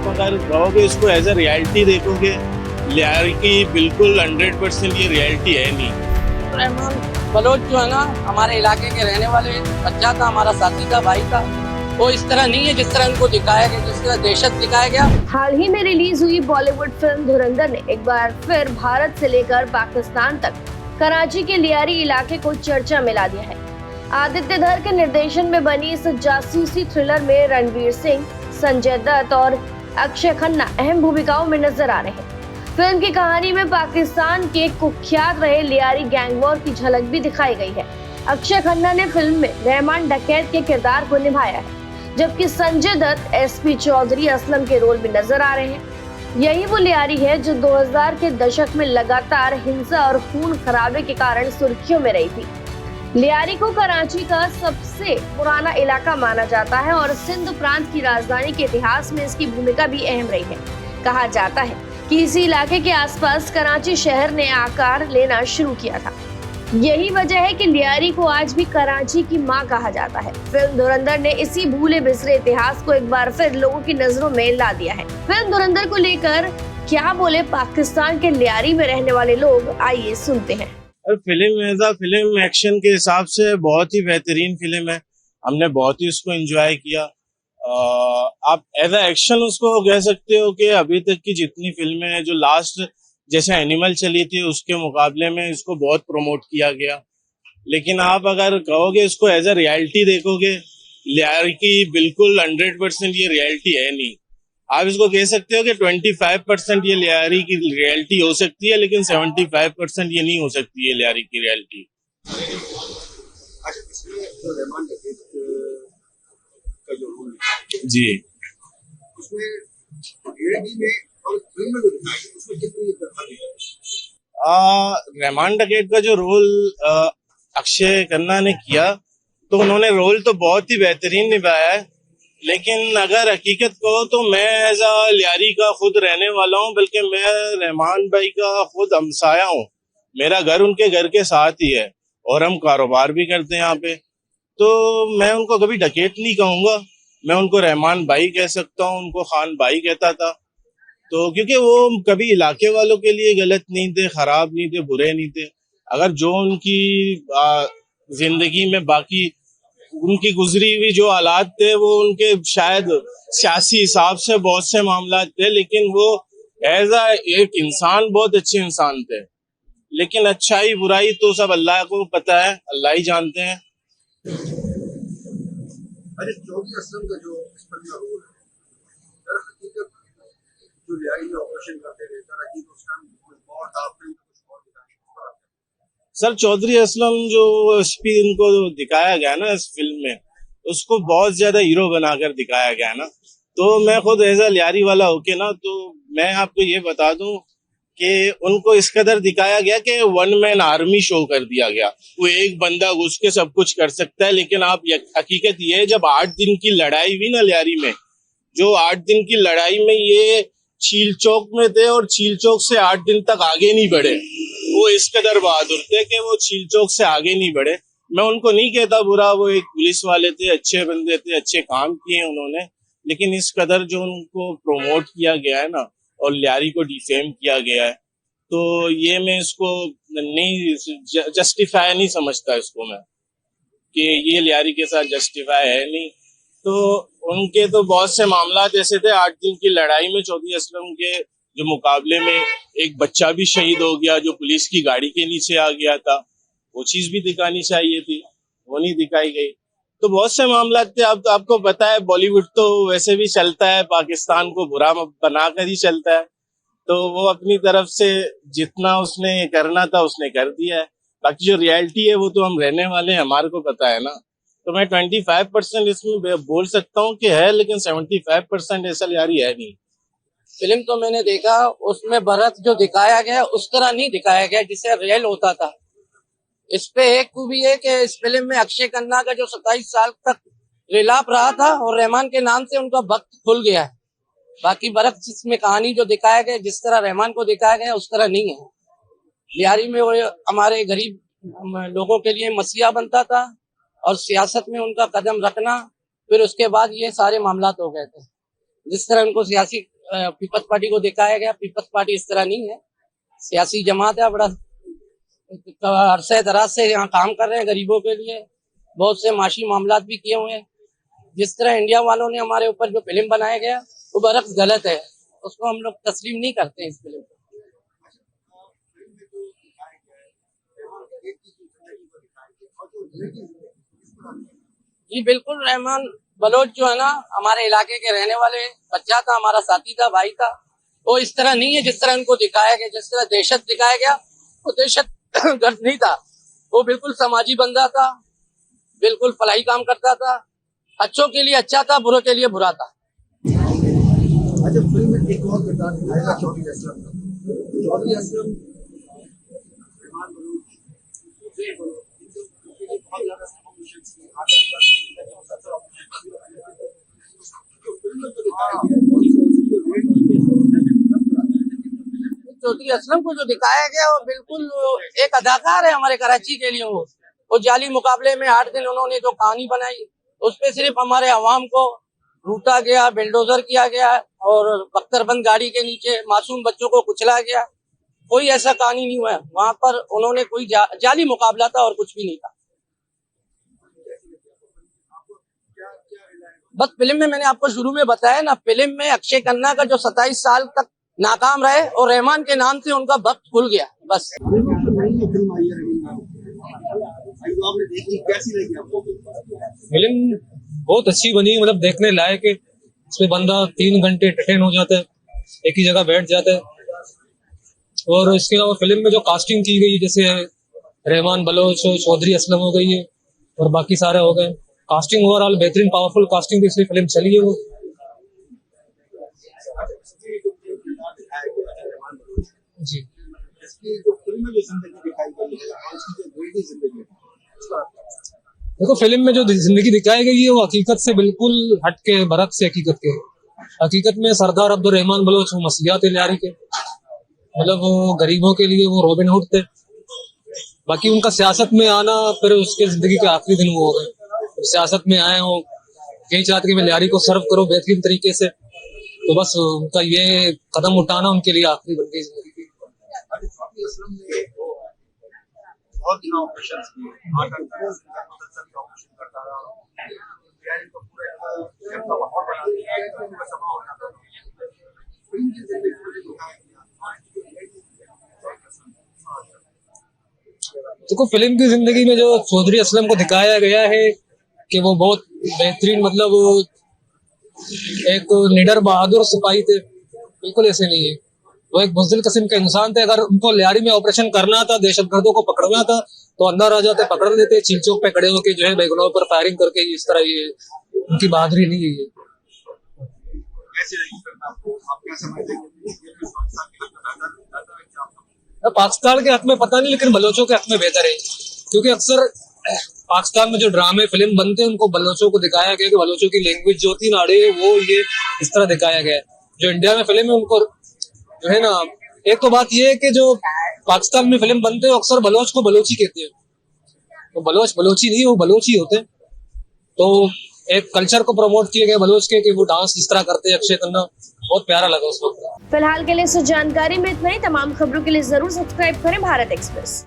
अगर कहोगे इसको एज अ रियलिटी देखोगे, लियारी की बिल्कुल 100% ये रियलिटी है नहीं। रहमान बलोच जो है ना, हमारे इलाके के रहने वाले बच्चा था, हमारा साथी था, भाई था। वो इस तरह नहीं है जिस तरह उनको दिखाया गया, जिस तरह दहशत दिखाया गया। हाल ही में रिलीज हुई बॉलीवुड फिल्म धुरंधर ने एक बार फिर भारत से लेकर पाकिस्तान तक कराची के लियारी इलाके को चर्चा में ला दिया है। आदित्य धर के निर्देशन में बनी इस जासूसी थ्रिलर में रणवीर सिंह, संजय दत्त और अक्षय खन्ना अहम भूमिकाओं में नजर आ रहे हैं। फिल्म की कहानी में पाकिस्तान के कुख्यात रहे लियारी गैंगवॉर की झलक भी दिखाई गई है। अक्षय खन्ना ने फिल्म में रहमान डकैत के किरदार को निभाया है, जबकि संजय दत्त एसपी चौधरी असलम के रोल में नजर आ रहे हैं। यही वो लियारी है जो 2000 के दशक में लगातार हिंसा और खून खराबे के कारण सुर्खियों में रही थी। लियारी को कराची का सबसे पुराना इलाका माना जाता है और सिंध प्रांत की राजधानी के इतिहास में इसकी भूमिका भी अहम रही है। कहा जाता है कि इसी इलाके के आसपास कराची शहर ने आकार लेना शुरू किया था। यही वजह है कि लियारी को आज भी कराची की मां कहा जाता है। फिल्म धुरंधर ने इसी भूले बिसरे इतिहास को एक बार फिर लोगों की नजरों में ला दिया है। फिल्म धुरंधर को लेकर क्या बोले पाकिस्तान के लियारी में रहने वाले लोग, आइए सुनते हैं। फिल्म एक्शन के हिसाब से बहुत ही बेहतरीन फिल्म है। हमने बहुत ही उसको एंजॉय किया। आप एज अ एक्शन उसको कह सकते हो कि अभी तक की जितनी फिल्में हैं, जो लास्ट जैसे एनिमल चली थी उसके मुकाबले में इसको बहुत प्रमोट किया गया। लेकिन आप अगर कहोगे इसको एज अ रियलिटी देखोगे, लियारी की बिल्कुल 100% ये रियलिटी है नहीं। आप इसको कह सकते हो कि 25% ये लियारी की रियलिटी हो सकती है, लेकिन 75% ये नहीं हो सकती है लियारी की रियलिटी। जी, उसमें रहमान डकैत का जो रोल अक्षय खन्ना ने किया, तो उन्होंने रोल तो बहुत ही बेहतरीन निभाया है। लेकिन अगर हकीकत कहो तो मैं एज अ लियारी का खुद रहने वाला हूँ, बल्कि मैं रहमान भाई का खुद हमसाया हूँ। मेरा घर उनके घर के साथ ही है और हम कारोबार भी करते हैं यहाँ पे। तो मैं उनको कभी डकैत नहीं कहूंगा, मैं उनको रहमान भाई कह सकता हूँ, उनको खान भाई कहता था। तो क्योंकि वो कभी इलाके वालों के लिए गलत नहीं थे, खराब नहीं थे, बुरे नहीं थे। अगर जो उनकी जिंदगी में बाकी उनकी गुजरी हुई जो हालात थे, वो उनके शायद सियासी हिसाब से बहुत से मामला थे, लेकिन वो एज अ एक इंसान बहुत अच्छे इंसान थे। लेकिन अच्छाई बुराई तो सब अल्लाह को पता है, अल्लाह ही जानते हैं। अरे चौधरी असलम का जो इस पर रोल है, सर हकीकत जो लियारी में ऑपरेशन करते थे, सर हकीकत उस टाइम बहुत आपने कुछ और दिखाया। सर चौधरी असलम जो एसपी उनको दिखाया गया ना इस फिल्म में, उसको बहुत ज्यादा हीरो बनाकर दिखाया गया ना। तो मैं खुद एज अ लियारी वाला होके ना, तो मैं आपको ये बता दूं कि उनको इस कदर दिखाया गया कि वन मैन आर्मी शो कर दिया गया। वो एक बंदा घुस के सब कुछ कर सकता है, लेकिन आप हकीकत ये है, जब 8 दिन की लड़ाई हुई ना लियारी में, जो 8 दिन की लड़ाई में ये चील चौक में थे और चील चौक से 8 दिन तक आगे नहीं बढ़े। वो इस कदर बहादुर थे कि वो चील चौक से आगे नहीं बढ़े। मैं उनको नहीं कहता बुरा, वो एक पुलिस वाले थे, अच्छे बंदे थे, अच्छे काम किए उन्होंने। लेकिन इस कदर जो उनको प्रोमोट किया गया है ना, और लियारी को डिफेम किया गया है, तो ये मैं इसको नहीं जस्टिफाई नहीं समझता इसको मैं, कि ये लियारी के साथ जस्टिफाई है नहीं। तो उनके तो बहुत से मामला ऐसे थे। 8 दिन की लड़ाई में चौधरी असलम के जो मुकाबले में एक बच्चा भी शहीद हो गया, जो पुलिस की गाड़ी के नीचे आ गया था। वो चीज भी दिखानी चाहिए थी, वो नहीं दिखाई गई। तो बहुत से मामला थे। आपको पता है बॉलीवुड तो वैसे भी चलता है, पाकिस्तान को बुरा बनाकर ही चलता है। तो वो अपनी तरफ से जितना उसने करना था उसने कर दिया है। बाकी जो रियलिटी है वो तो हम रहने वाले हैं, हमारे को पता है ना। तो मैं 25% इसमें बोल सकता हूँ कि है, लेकिन 75% ऐसा लियारी है नहीं। फिल्म तो मैंने देखा, उसमें भारत जो दिखाया गया उस तरह नहीं दिखाया गया जिससे रियल होता था। इस पे एक खूबी है कि इस फिल्म में अक्षय खन्ना का जो 27 साल तक रिलाप रहा था और रहमान के नाम से उनका वक्त खुल गया है। बाकी भारत जिसमें कहानी जो दिखाया गया, जिस तरह रहमान को दिखाया गया उस तरह नहीं है। लियारी में वो हमारे गरीब लोगों के लिए मसीहा बनता था और सियासत में उनका कदम रखना, फिर उसके बाद ये सारे मामला हो गए थे। जिस तरह उनको सियासी पीपल्स पार्टी को दिखाया गया। पीपल्स पार्टी इस तरह नहीं है, सियासी जमात है, बड़ा अरसे दराज से यहाँ काम कर रहे हैं गरीबों के लिए, बहुत से माशी मामलात भी किए हुए हैं। जिस तरह इंडिया वालों ने हमारे ऊपर जो फिल्म बनाया गया वो बरक्स गलत है, उसको हम लोग तस्लीम नहीं करते हैं इस फिल्म को। जी बिल्कुल, रहमान बलोच जो है ना, हमारे इलाके के रहने वाले बच्चा था, हमारा साथी था, भाई था। वो इस तरह नहीं है जिस तरह इनको दिखाया गया, जिस तरह दहशत दिखाया गया, वो दहशत गर्द नहीं था। वो बिल्कुल समाजी बंदा था, बिल्कुल फलाही काम करता था, अच्छों के लिए अच्छा था, बुरों के लिए बुरा था। अच्छा, फिल्म में एक और किरदार निभाएगा चौधरी असलम का। चौधरी असलम, रहमान बलूच, जय बलूच, इनके लिए बहुत ज्यादा प्रमोशंस की चौधरी असलम को जो दिखाया गया वो बिल्कुल एक अदाकार है हमारे कराची के लिए। वो जाली मुकाबले में 8 दिन उन्होंने जो कहानी बनाई, उसपे सिर्फ हमारे अवाम को लूटा गया, बिल्डोजर किया गया और बख्तरबंद गाड़ी के नीचे मासूम बच्चों को कुचला गया। कोई ऐसा कहानी नहीं हुआ है वहां पर। उन्होंने कोई जाली मुकाबला था और कुछ भी नहीं था। बस फिल्म में मैंने आपको शुरू में बताया ना, फिल्म में अक्षय खन्ना का जो 27 साल तक नाकाम रहे और रहमान के नाम से उनका वक्त खुल गया। बस फिल्म बहुत अच्छी बनी, मतलब देखने लायक है। इसमें बंदा 3 घंटे एंटरटेन हो जाता है, एक ही जगह बैठ जाता है। और इसके अलावा फिल्म में जो कास्टिंग की गई, जैसे रहमान बलोच, चौधरी असलम हो गई है और बाकी सारे हो गए, कास्टिंग ओवरऑल बेहतरीन पावरफुल कास्टिंग थी, इसलिए फिल्म चली है वो। जी, देखो फिल्म में जो जिंदगी दिखाई गई है वो हकीकत से बिल्कुल हटके, बरक्स से हकीकत के। हकीकत में सरदार अब्दुल रहमान बलोच मसलियात लियारी के, मतलब वो गरीबों के लिए वो रॉबिन हुड थे। बाकी उनका सियासत में आना, फिर उसके जिंदगी के आखिरी दिन वो हो गए, सियासत में आए हो, यही चाहते कि मैं लियारी को सर्व करूं बेहतरीन तरीके से, तो बस उनका ये कदम उठाना उनके लिए आखिरी बन गई जिंदगी की। देखो फिल्म की जिंदगी में जो चौधरी असलम को दिखाया गया है कि वो बहुत बेहतरीन, मतलब एक निडर बहादुर सिपाही थे, बिल्कुल ऐसे नहीं है। वो एक बुज़दिल किस्म के इंसान थे। अगर उनको लियारी में ऑपरेशन करना था, दहशतगर्दों को पकड़ना था, तो अंदर आ जाते, पकड़ लेते, चील चौक पे खड़े होकर जो है बेगुनाहों पर फायरिंग करके। इस तरह ये उनकी बहादुरी नहीं है। ये पाकिस्तान के हक में पता नहीं, लेकिन बलोचों के हक में बेहतर है, क्योंकि अक्सर पाकिस्तान में जो ड्रामे फिल्म बनते हैं उनको बलोचों को दिखाया गया कि बलोचों की लैंग्वेज जो थी नाड़े, वो ये इस तरह दिखाया गया है। जो इंडिया में फिल्म है उनको जो है ना, एक तो बात ये है कि जो पाकिस्तान में फिल्म बनते हैं अक्सर बलोच को बलोची कहते हैं, तो बलोच बलोची नहीं, वो बलोची होते हैं। तो एक कल्चर को प्रमोट किया गया बलोच के कि वो डांस इस तरह करते हैं। अक्षय खन्ना बहुत प्यारा लगा उस वक्त। फिलहाल के लिए इस जानकारी में इतना ही। तमाम खबरों के लिए जरूर सब्सक्राइब करें भारत एक्सप्रेस।